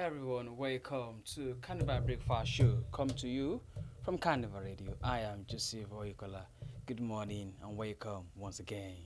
everyone, welcome to Carnival Breakfast Show. Come to you from Carnival Radio. I am Joseph Oyikola. Good morning and welcome once again.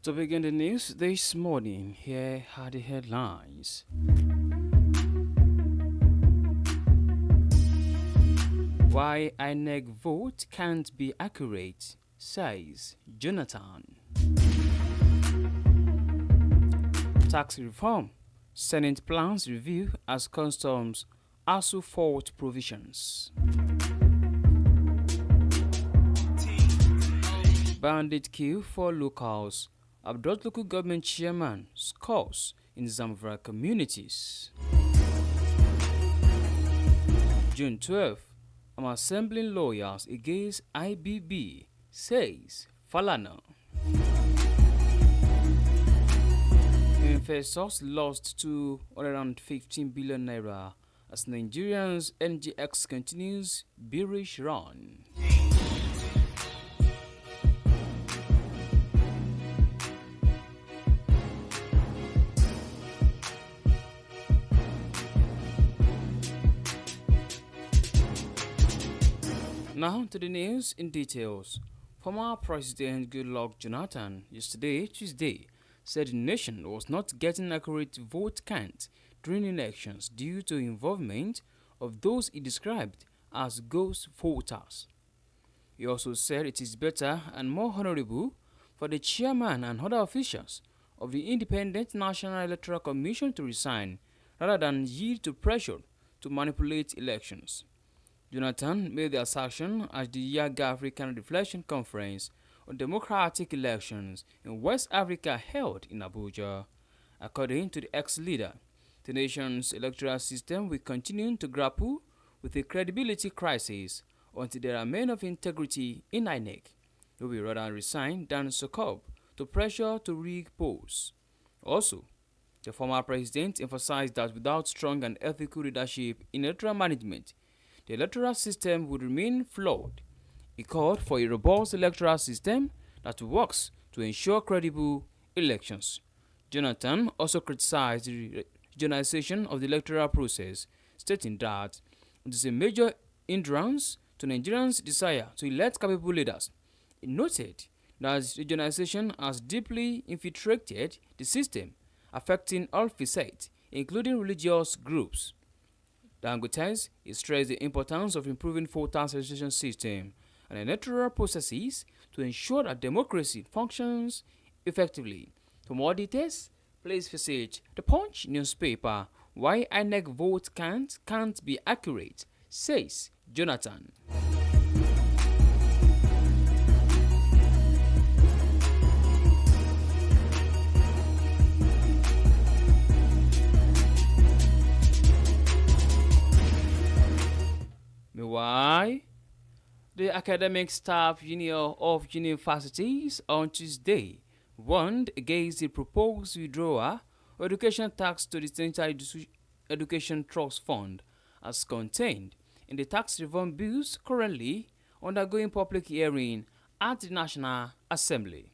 To begin the news this morning, here are the headlines. Why INEC vote can't be accurate, says Jonathan. Tax reform, Senate plans review as customs ASU fault provisions. Bandit kill 4 locals. Abdul local government chairman scores in Zamfara communities. June 12th, I'm assembling lawyers against IBB, says Falana. Investors lost 215 billion naira as Nigerians NGX continues bearish run. Now to the news in details. Former President Goodluck Jonathan yesterday, Tuesday, said the nation was not getting accurate vote count during elections due to involvement of those he described as ghost voters. He also said it is better and more honorable for the chairman and other officials of the Independent National Electoral Commission to resign rather than yield to pressure to manipulate elections. Jonathan made the assertion at the Yaga African Reflection Conference on Democratic Elections in West Africa held in Abuja. According to the ex-leader, the nation's electoral system will continue to grapple with a credibility crisis until there are men of integrity in INEC who will rather resign than succumb to pressure to rig polls. Also, the former president emphasized that without strong and ethical leadership in electoral management, the electoral system would remain flawed. He called for a robust electoral system that works to ensure credible elections. Jonathan also criticized the regionalization of the electoral process, stating that it is a major hindrance to Nigerians' desire to elect capable leaders. He noted that regionalization has deeply infiltrated the system, affecting all facets, including religious groups. Dangote stressed the importance of improving voters' registration system and electoral processes to ensure that democracy functions effectively. For more details, please visit the Punch newspaper. Why INEC vote can't be accurate, says Jonathan. Meanwhile, the Academic Staff Union of Universities on Tuesday warned against the proposed withdrawal of education tax to the Central Education Trust Fund as contained in the tax reform bills currently undergoing public hearing at the National Assembly.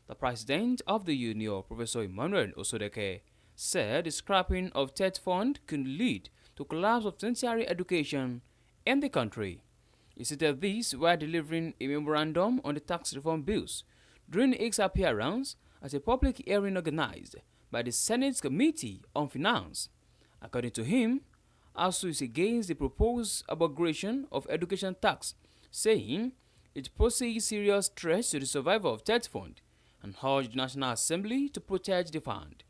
The president of the union, Professor Emmanuel Osodeke, said the scrapping of TET fund could lead to collapse of tertiary education in the country. He stated this while delivering a memorandum on the tax reform bills during his appearance at a public hearing organized by the Senate Committee on Finance. According to him, ASU is against the proposed abrogation of education tax, saying it poses serious threats to the survival of TET fund and urged the National Assembly to protect the fund.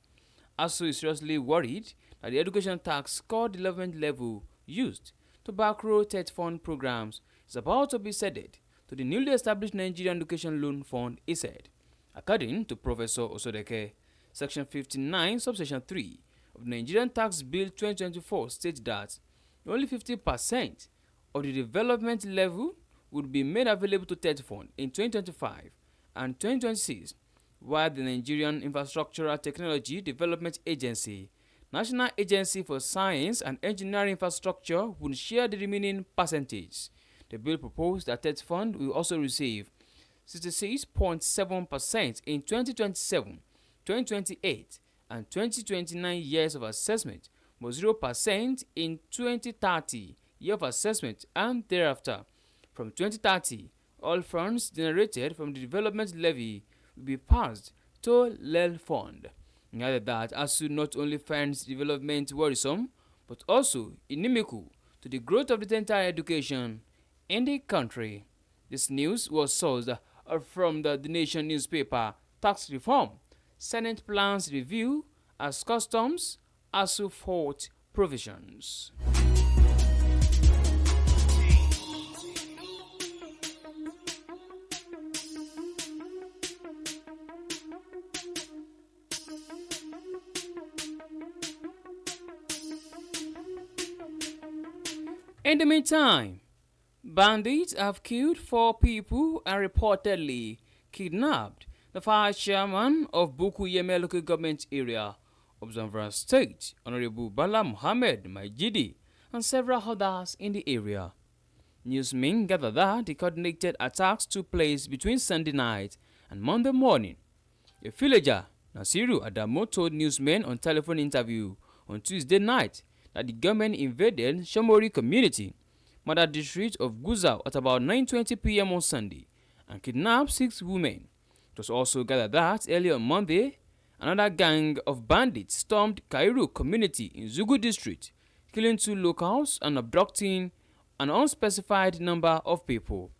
ASU is seriously worried that the education tax core development level used to backroll TET fund programs is about to be ceded to the newly established Nigerian Education Loan Fund, he said. According to Professor Osodeke, Section 59, Subsection 3 of the Nigerian Tax Bill 2024 states that only 50% of the development level would be made available to TED Fund in 2025 and 2026, while the Nigerian Infrastructural Technology Development Agency, National Agency for Science and Engineering Infrastructure, would share the remaining percentage. The bill proposed that TED Fund will also receive 66.7% in 2027, 2028, and 2029 years of assessment, but 0% in 2030 year of assessment and thereafter. From 2030, all funds generated from the development levy will be passed to LEL Fund. He added that ASU not only finds development worrisome, but also inimical to the growth of the entire education in the country. This news was sourced from the Nation newspaper. Tax reform, Senate plans review as customs ASU fought provisions. In the meantime, bandits have killed 4 people and reportedly kidnapped the vice chairman of Buku Yeme local government area of Zamfara State, Honorable Bala Muhammad Majidi, and several others in the area. Newsmen gather that the coordinated attacks took place between Sunday night and Monday morning. A villager, Nasiru Adamo, told newsmen on telephone interview on Tuesday night that the government invaded Shomori community, Mada district of Guzau, at about 9:20 p.m. on Sunday and kidnapped 6 women. It was also gathered that earlier on Monday, another gang of bandits stormed Kairu community in Zugu district, killing 2 locals and abducting an unspecified number of people.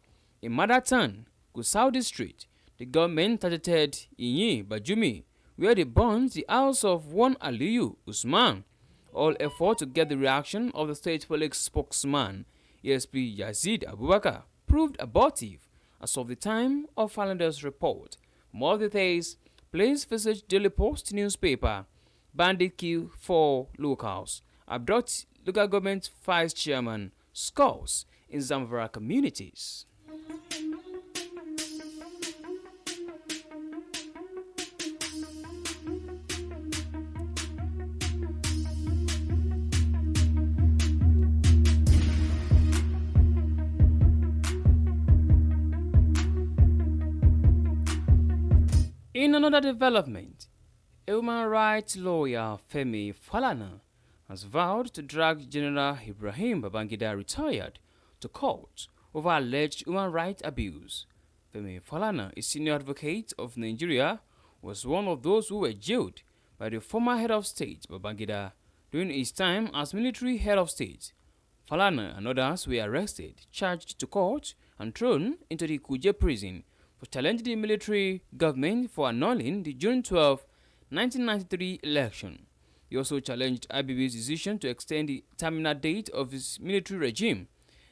In Madatan, Gusau district, the government targeted Inyi Bajumi, where they burned the house of one Aliyu Usman. All effort to get the reaction of the state police spokesman, ASP Yazid Abubakar, proved abortive as of the time of Falander's report. For more details, please visit Daily Post newspaper. Bandit kill 4 locals, abduct local government vice chairman, scores in Zamfara communities. In another development, a human rights lawyer, Femi Falana, has vowed to drag General Ibrahim Babangida, retired, to court over alleged human rights abuse. Femi Falana, a senior advocate of Nigeria, was one of those who were jailed by the former head of state, Babangida, during his time as military head of state. Falana and others were arrested, charged to court, and thrown into the Kuje prison for challenging the military government for annulling the June 12, 1993 election. He also challenged IBB's decision to extend the terminal date of his military regime.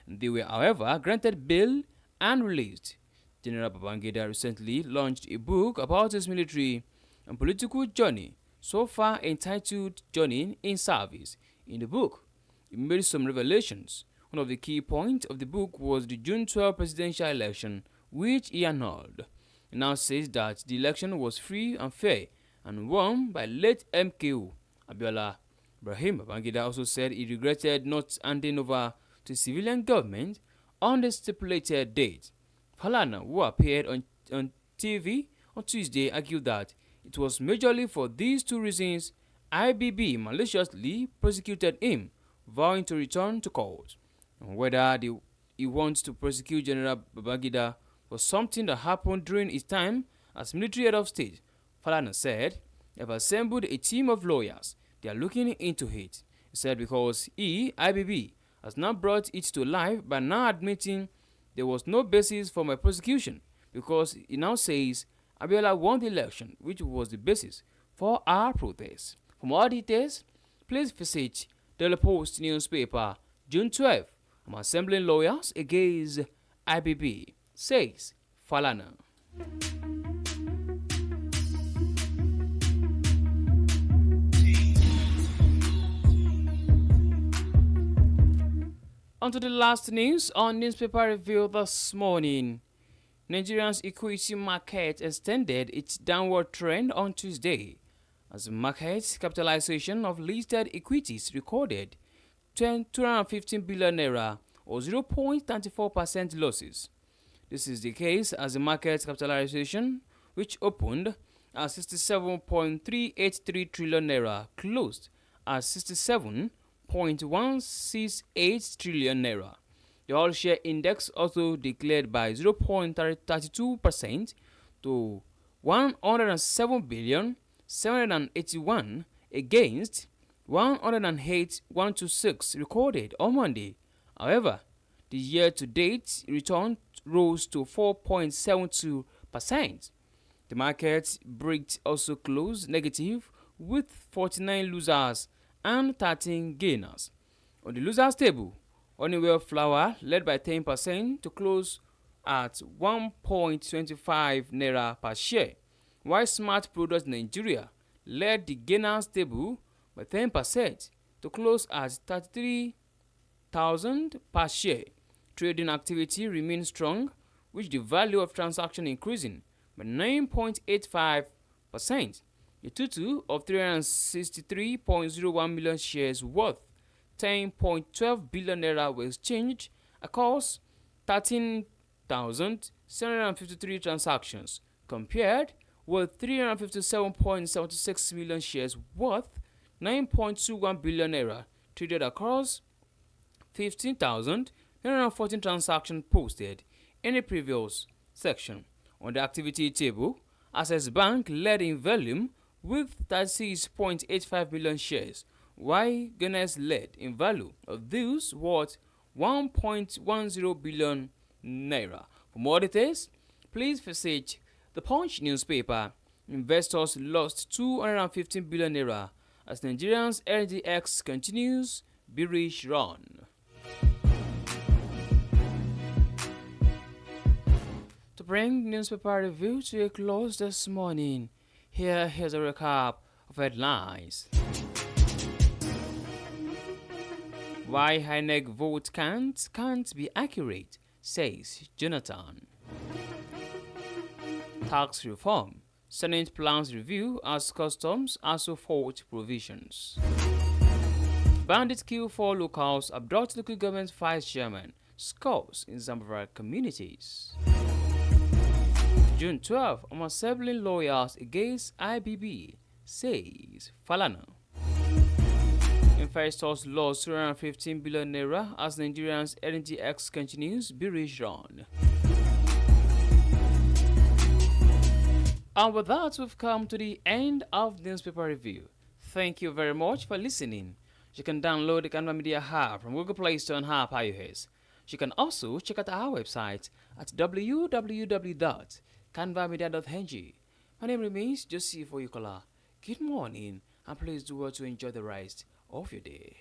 They were, however, granted bail and released. General Babangida recently launched a book about his military and political journey, so far entitled Journey in Service. In the book, he made some revelations. One of the key points of the book was the June 12 presidential election, which he annulled. He now says that the election was free and fair and won by late MKO Abiola. Ibrahim Babangida also said he regretted not handing over to civilian government on the stipulated date. Falana, who appeared on TV on Tuesday, argued that it was majorly for these 2 reasons IBB maliciously prosecuted him, vowing to return to court. And whether he wants to prosecute General Babangida for something that happened during his time as military head of state, Falana said, "They've assembled a team of lawyers. They are looking into it." He said because IBB, has now brought it to life by now admitting there was no basis for my prosecution, because he now says Abiola won the election, which was the basis for our protest. For more details, please visit Daily Post newspaper, June 12, I'm assembling lawyers against IBB, says Falana. On to the last news on newspaper review this morning. Nigeria's equity market extended its downward trend on Tuesday as the market capitalization of listed equities recorded 215 billion naira or 0.94% losses. This is the case as the market capitalization, which opened at 67.383 trillion naira, closed at 67.168 trillion naira. The all share index also declared by 0.32% to 107 billion 781 against 108,126 recorded on Monday. However, the year-to-date return rose to 4.72%. The market break also closed negative with 49 losers and 13 gainers. On the losers table, Honeywell Flour led by 10% to close at 1.25 naira per share, while Smart Products Nigeria led the gainers table by 10% to close at 33,000 per share. Trading activity remains strong, with the value of transaction increasing by 9.85%. A total of 363.01 million shares worth 10.12 billion naira was exchanged across 13,753 transactions, compared with 357.76 million shares worth 9.21 billion naira traded across 15,914 transactions posted in the previous section. On the activity table, Access Bank led in volume with 36.85 million shares, while Guinness led in value of these worth 1.10 billion naira. For more details, please visit the Punch newspaper. Investors lost 215 billion naira as Nigerians LDX continues bearish run. To bring newspaper review to a close this morning, here's a recap of headlines. Why INEC vote can't be accurate, says Jonathan. Tax reform. Senate plans review as customs also fault provisions. Bandits kill 4 locals, abduct local government vice chairman. Scores in Zamfara communities. June 12, I'm assembling lawyers against IBB, says Falana. Investors lost 215 billion naira as Nigerians LNGX continues bearish run. And with that, we've come to the end of the newspaper review. Thank you very much for listening. You can download the Carnival Media app from Google Play Store and App iOS. You can also check out our website at www.carnivalmedia.ng. My name remains Joseph Oyukola. Good morning, and please do well to enjoy the rest of your day.